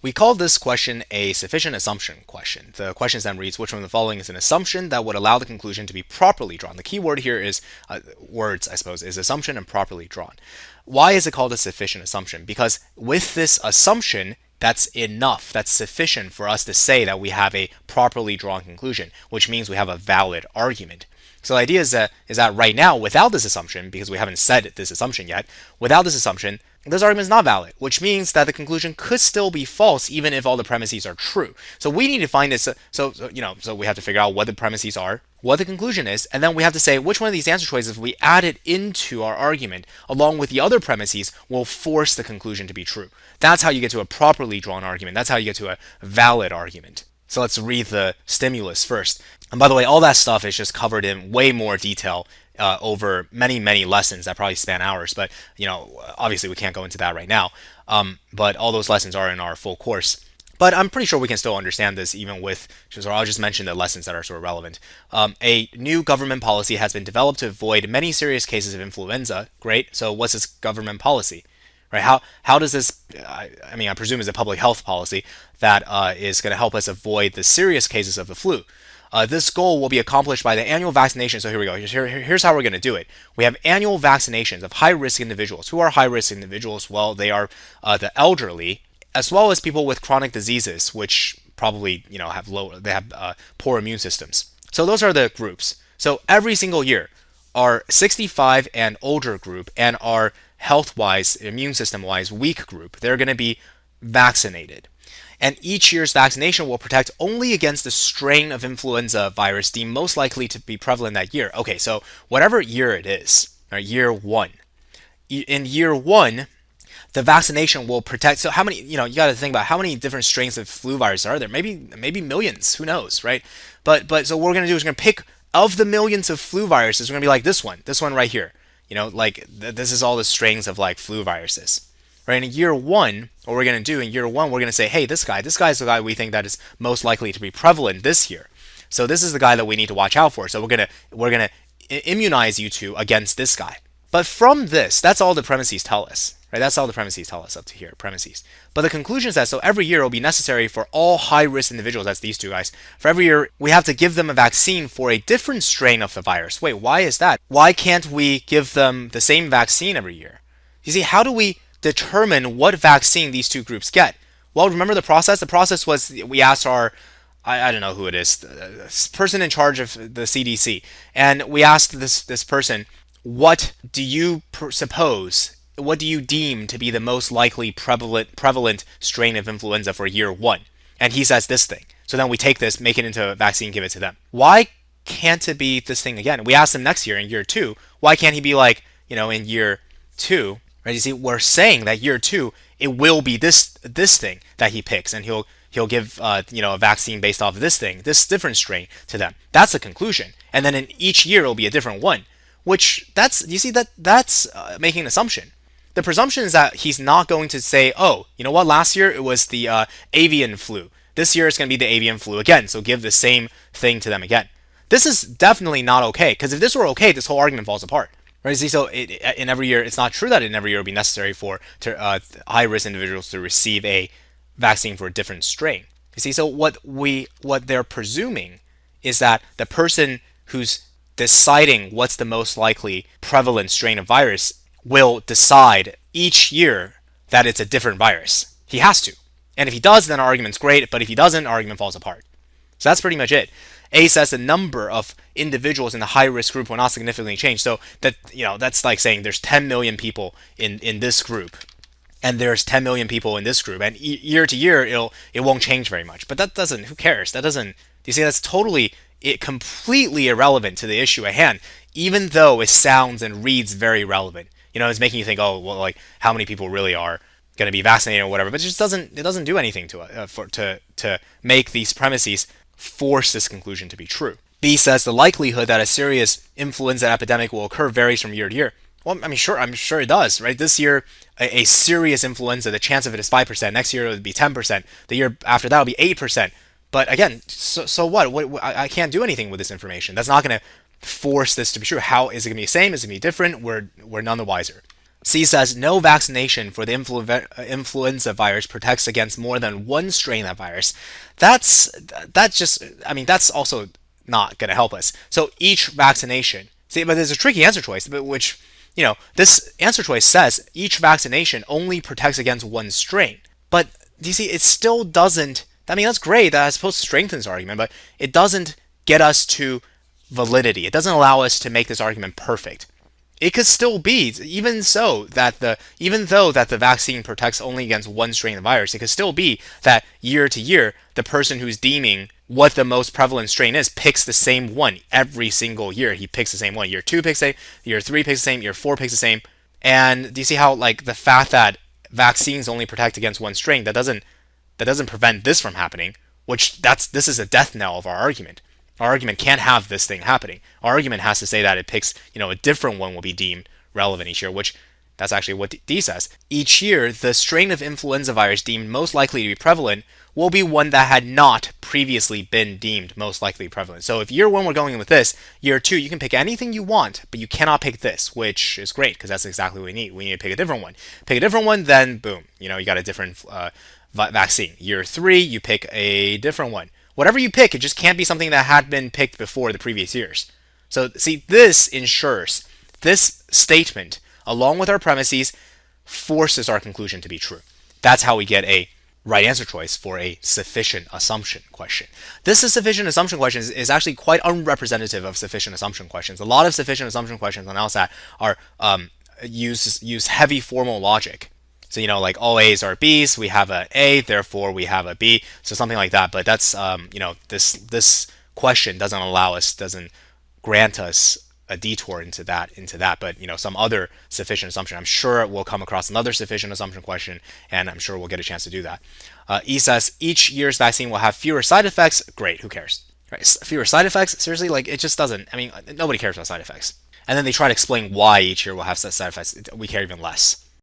We call this question a sufficient assumption question. The question then reads, which one of the following is an assumption that would allow the conclusion to be properly drawn? The key word here is, words, I suppose, is assumption and properly drawn. Why is it called a sufficient assumption? Because with this assumption, that's enough, that's sufficient for us to say that we have a properly drawn conclusion, which means we have a valid argument. So the idea is that right now, without this assumption, because we haven't said this assumption yet, without this assumption, this argument is not valid, which means that the conclusion could still be false even if all the premises are true. So we need to find this. So we have to figure out what the premises are, what the conclusion is, and then we have to say which one of these answer choices, if we add it into our argument along with the other premises, will force the conclusion to be true. That's how you get to a properly drawn argument. That's how you get to a valid argument. So let's read the stimulus first. And by the way, all that stuff is just covered in way more detail over many lessons that probably span hours. But obviously we can't go into that right now. But all those lessons are in our full course. But I'm pretty sure we can still understand this even with, so I'll just mention the lessons that are sort of relevant. A new government policy has been developed to avoid many serious cases of influenza. Great. So what's this government policy? Right? How does this? I presume it's a public health policy that is going to help us avoid the serious cases of the flu. This goal will be accomplished by the annual vaccination. So here we go. Here's how we're going to do it. We have annual vaccinations of high-risk individuals. Who are high-risk individuals? Well, they are the elderly, as well as people with chronic diseases, which probably have poor immune systems. So those are the groups. So every single year, our 65 and older group and our health-wise, immune system-wise weak group, they're going to be vaccinated. And each year's vaccination will protect only against the strain of influenza virus deemed most likely to be prevalent that year. Okay, so whatever year it is, right, year one. In year one, the vaccination will protect. So how many, you got to think about how many different strains of flu virus are there? Maybe millions, who knows, right? But so what we're going to do is we're going to pick of the millions of flu viruses, we're going to be like this one right here. This is all the strains of like flu viruses. Right, in year one, what we're going to do in year one, we're going to say, hey, this guy's the guy we think that is most likely to be prevalent this year. So this is the guy that we need to watch out for. So we're gonna immunize you two against this guy. But from this, that's all the premises tell us. Right, that's all the premises tell us up to here, premises. But the conclusion is that so every year it will be necessary for all high-risk individuals, that's these two guys, for every year we have to give them a vaccine for a different strain of the virus. Wait, why is that? Why can't we give them the same vaccine every year? You see, how do we determine what vaccine these two groups get? Well, remember the process? The process was we asked our, I don't know who it is, person in charge of the CDC, and we asked this person, what do you suppose, what do you deem to be the most likely prevalent strain of influenza for year one? And he says this thing. So then we take this, make it into a vaccine, give it to them. Why can't it be this thing again? We asked him next year in year two, why can't he be like, in year two? Right? You see, we're saying that year two, it will be this thing that he picks, and he'll give a vaccine based off of this thing, this different strain to them. That's the conclusion. And then in each year it'll be a different one. Which that's making an assumption. The presumption is that he's not going to say, oh, you know what? Last year it was the avian flu. This year it's going to be the avian flu again. So give the same thing to them again. This is definitely not okay, because if this were okay, this whole argument falls apart. Right? See, so in every year, it's not true that in every year it would be necessary for high-risk individuals to receive a vaccine for a different strain. You see, so what they're presuming is that the person who's deciding what's the most likely prevalent strain of virus will decide each year that it's a different virus. He has to. And if he does, then our argument's great, but if he doesn't, our argument falls apart. So that's pretty much it. A says the number of individuals in the high-risk group will not significantly change. So that's like saying there's 10 million people in this group, and there's 10 million people in this group, and year to year it won't change very much. But that doesn't. Who cares? That doesn't. You see, that's completely irrelevant to the issue at hand, even though it sounds and reads very relevant. It's making you think, oh, well, like how many people really are going to be vaccinated or whatever. But it just doesn't do anything to make these premises force this conclusion to be true. B says the likelihood that a serious influenza epidemic will occur varies from year to year. Well, I'm sure it does, right? This year, a serious influenza, the chance of it is 5%. Next year, it would be 10%. The year after that, will be 8%. But again, so what? I can't do anything with this information. That's not going to force this to be true. How is it going to be the same? Is it going to be different? We're none the wiser. C says no vaccination for the influenza virus protects against more than one strain of virus. That's just, I mean, that's also not going to help us. So each vaccination, see, but there's a tricky answer choice, which, this answer choice says each vaccination only protects against one strain. But do you see, it still doesn't, I mean, that's great. That I suppose strengthens the argument, but it doesn't get us to validity. It doesn't allow us to make this argument perfect. It could still be, even though that the vaccine protects only against one strain of the virus, it could still be that year to year, the person who's deeming what the most prevalent strain is picks the same one every single year. He picks the same one. Year 2 picks the same, year 3 picks the same, year 4 picks the same. And do you see how, like, the fact that vaccines only protect against one strain, that doesn't prevent this from happening, this is a death knell of our argument. Our argument can't have this thing happening. Our argument has to say that it picks, a different one will be deemed relevant each year, which that's actually what D says. Each year, the strain of influenza virus deemed most likely to be prevalent will be one that had not previously been deemed most likely prevalent. So if year 1 we're going in with this, year 2 you can pick anything you want, but you cannot pick this, which is great because that's exactly what we need. We need to pick a different one. Pick a different one, then boom, you got a different vaccine. Year 3 you pick a different one. Whatever you pick, it just can't be something that had been picked before the previous years. So see, this ensures, this statement, along with our premises, forces our conclusion to be true. That's how we get a right answer choice for a sufficient assumption question. This sufficient assumption question is actually quite unrepresentative of sufficient assumption questions. A lot of sufficient assumption questions on LSAT are use heavy formal logic. So, like all A's are B's, we have a A, therefore we have a B. So something like that. But that's, this question doesn't grant us a detour into that. But, some other sufficient assumption. I'm sure we'll come across another sufficient assumption question, and I'm sure we'll get a chance to do that. E says each year's vaccine will have fewer side effects. Great, who cares? Right? Fewer side effects? Seriously, it just doesn't. I mean, nobody cares about side effects. And then they try to explain why each year will have side effects. We care even less.